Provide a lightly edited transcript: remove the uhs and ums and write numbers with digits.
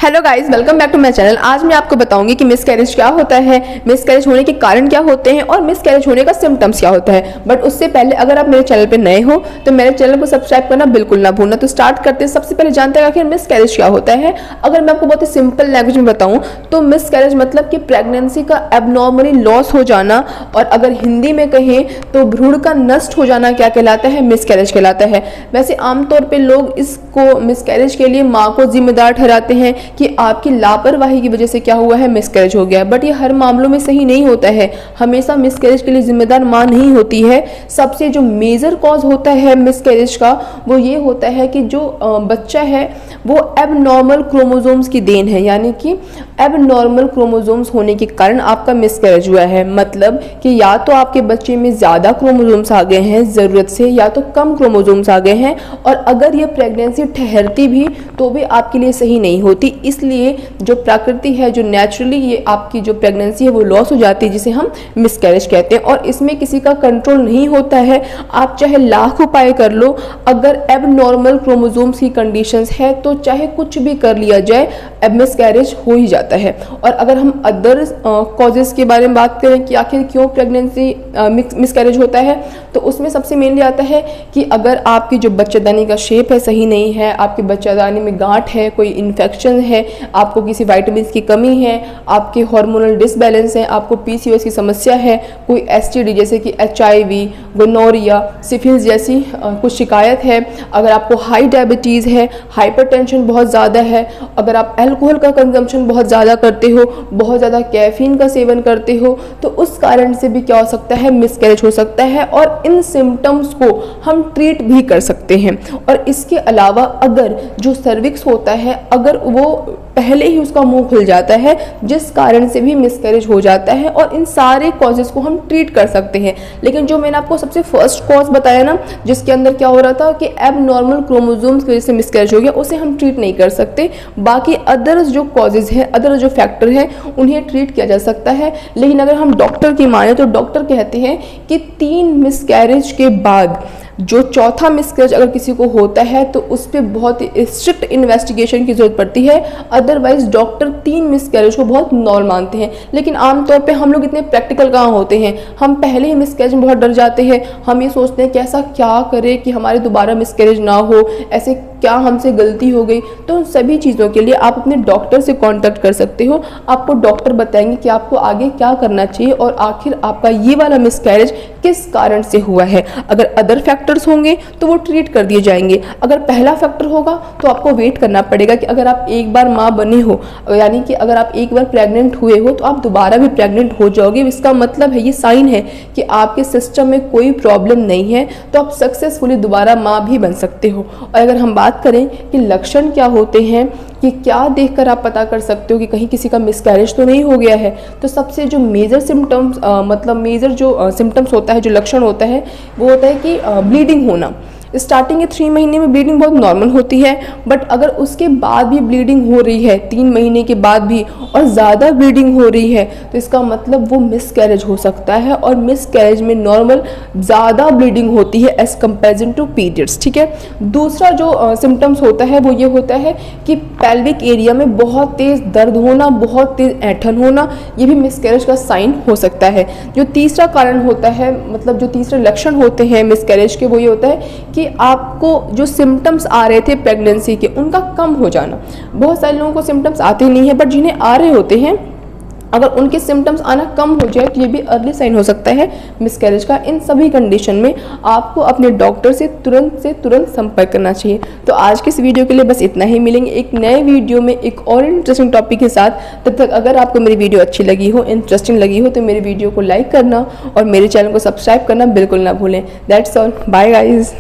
Hello guys, welcome back to my channel. आज मैं आपको बताऊंगी कि मिसकैरेज क्या होता है, मिसकैरेज होने के कारण क्या होते हैं और मिसकैरेज होने का सिम्टम्स क्या होता है। बट उससे पहले अगर आप मेरे चैनल पे नए हो तो मेरे चैनल को सब्सक्राइब करना बिल्कुल ना भूलना। तो स्टार्ट करते हैं। सबसे पहले जानते हैं आखिर मिसकैरेज क्या होता है। अगर मैं आपको बहुत ही सिंपल लैंग्वेज में बताऊँ तो मिसकैरेज मतलब कि प्रेगनेंसी का एबनॉर्मली लॉस हो जाना, और अगर हिंदी में कहें तो भ्रूण का नष्ट हो जाना क्या कहलाता है, मिसकैरेज कहलाता है। वैसे आमतौर पर लोग इसको मिसकैरेज के लिए माँ को जिम्मेदार ठहराते हैं कि आपकी लापरवाही की वजह से क्या हुआ है, मिसकैरेज हो गया। बट ये हर मामलों में सही नहीं होता है। हमेशा मिसकैरेज के लिए जिम्मेदार मां नहीं होती है। सबसे जो मेजर कॉज होता है मिसकैरेज का वो ये होता है कि जो बच्चा है वो एबनॉर्मल क्रोमोसोम्स की देन है, यानी कि एबनॉर्मल क्रोमोसोम्स होने के कारण आपका मिसकैरेज हुआ है। मतलब कि या तो आपके बच्चे में ज़्यादा क्रोमोसोम्स आ गए हैं ज़रूरत से, या तो कम क्रोमोसोम्स आ गए हैं, और अगर ये प्रेगनेंसी ठहरती भी तो भी आपके लिए सही नहीं होती। इसलिए जो प्रकृति है, जो नेचुरली ये आपकी जो प्रेगनेंसी है वो लॉस हो जाती है, जिसे हम मिसकैरेज कहते हैं। और इसमें किसी का कंट्रोल नहीं होता है। आप चाहे लाख उपाय कर लो, अगर एबनॉर्मल क्रोमोसोम्स की कंडीशंस है तो चाहे कुछ भी कर लिया जाए, अब मिसकैरेज हो ही जाता है। और अगर हम अदर कॉजेस के बारे में बात करें कि आखिर क्यों प्रेगनेंसी मिसकैरेज होता है, तो उसमें सबसे मेनली आता है कि अगर आपकी जो बच्चेदानी का शेप है सही नहीं है, आपकी बच्चेदानी में गांठ है, कोई इन्फेक्शन है, आपको किसी विटामिन की कमी है, आपके हार्मोनल डिसबैलेंस है, आपको पीसीओएस की समस्या है, कोई एसटीडी जैसे कि एचआईवी, गोनोरिया, सिफिलिस जैसी कुछ शिकायत है, अगर आपको हाई डायबिटीज़ है, हाइपरटेंशन बहुत ज़्यादा है, अगर आप अल्कोहल का कंजम्पशन बहुत ज़्यादा करते हो, बहुत ज़्यादा कैफीन का सेवन करते हो, तो उस कारण से भी क्या हो सकता है, मिसकैरेज हो सकता है। और इन सिम्टम्स को हम ट्रीट भी कर सकते हैं। और इसके अलावा अगर जो सर्विक्स होता है, अगर वो पहले ही उसका मुंह खुल जाता है, जिस कारण से भी मिसकैरेज हो जाता है, और इन सारे कॉजेज़ को हम ट्रीट कर सकते हैं। लेकिन जो मैंने आपको सबसे फर्स्ट कॉज बताया ना, जिसके अंदर क्या हो रहा था कि एबनॉर्मल क्रोमोसोम्स की वजह से मिसकैरेज हो गया, उसे हम ट्रीट नहीं कर सकते। बाकी अदर्स जो कॉजेज़ हैं, अदर जो फैक्टर हैं, उन्हें ट्रीट किया जा सकता है। लेकिन अगर हम डॉक्टर की माने तो डॉक्टर कहते हैं कि 3 मिसकैरेज के बाद जो चौथा मिसकैरेज अगर किसी को होता है तो उस पर बहुत स्ट्रिक्ट इन्वेस्टिगेशन की जरूरत पड़ती है। अदरवाइज डॉक्टर 3 मिसकैरेज को बहुत नॉर्मल मानते हैं। लेकिन आमतौर पे हम लोग इतने प्रैक्टिकल कहाँ होते हैं, हम पहले ही मिसकैरेज में बहुत डर जाते हैं। हम ये सोचते हैं कि ऐसा क्या करें कि हमारे दोबारा मिसकैरेज ना हो, ऐसे क्या हमसे गलती हो गई। तो उन सभी चीज़ों के लिए आप अपने डॉक्टर से कांटेक्ट कर सकते हो। आपको डॉक्टर बताएंगे कि आपको आगे क्या करना चाहिए और आखिर आपका ये वाला मिसकैरेज किस कारण से हुआ है। अगर अदर फैक्टर्स होंगे तो वो ट्रीट कर दिए जाएंगे। अगर पहला फैक्टर होगा तो आपको वेट करना पड़ेगा कि अगर आप एक बार माँ बने हो, यानी कि अगर आप एक बार प्रेग्नेंट हुए हो तो आप दोबारा भी प्रेग्नेंट हो जाओगे। इसका मतलब है, ये साइन है कि आपके सिस्टम में कोई प्रॉब्लम नहीं है, तो आप सक्सेसफुली दोबारा माँ भी बन सकते हो। और अगर हम बात करें कि लक्षण क्या होते हैं, कि क्या देखकर आप पता कर सकते हो कि कहीं किसी का मिसकैरेज तो नहीं हो गया है, तो सबसे जो मेजर सिम्टम्स मतलब मेजर जो सिम्टम्स होता है, जो लक्षण होता है, वो होता है कि ब्लीडिंग होना। स्टार्टिंग के 3 महीने में ब्लीडिंग बहुत नॉर्मल होती है, बट अगर उसके बाद भी ब्लीडिंग हो रही है, 3 महीने के बाद भी, और ज़्यादा ब्लीडिंग हो रही है, तो इसका मतलब वो मिसकैरेज हो सकता है। और मिसकैरेज में नॉर्मल ज़्यादा ब्लीडिंग होती है एज़ कंपेरिजन टू पीरियड्स, ठीक है। दूसरा जो सिम्टम्स होता है वो ये होता है कि पेल्विक एरिया में बहुत तेज़ दर्द होना, बहुत तेज़ ऐंठन होना, ये भी मिसकैरेज का साइन हो सकता है। जो तीसरा कारण होता है, मतलब जो तीसरे लक्षण होते हैं मिसकैरेज के, वो ये होता है कि आपको जो सिम्टम्स आ रहे थे प्रेगनेंसी के, उनका कम हो जाना। बहुत सारे लोगों को सिम्टम्स आते नहीं है, बट जिन्हें आ रहे होते हैं, अगर उनके सिम्टम्स आना कम हो जाए तो ये भी अर्ली साइन हो सकता है मिसकैरेज का। इन सभी कंडीशन में आपको अपने डॉक्टर से तुरंत संपर्क करना चाहिए। तो आज के इस वीडियो के लिए बस इतना ही। मिलेंगे एक नए वीडियो में एक और इंटरेस्टिंग टॉपिक के साथ। तब तक अगर आपको मेरी वीडियो अच्छी लगी हो, इंटरेस्टिंग लगी हो, तो मेरी वीडियो को लाइक करना और मेरे चैनल को सब्सक्राइब करना बिल्कुल ना भूलें। That's all, bye guys.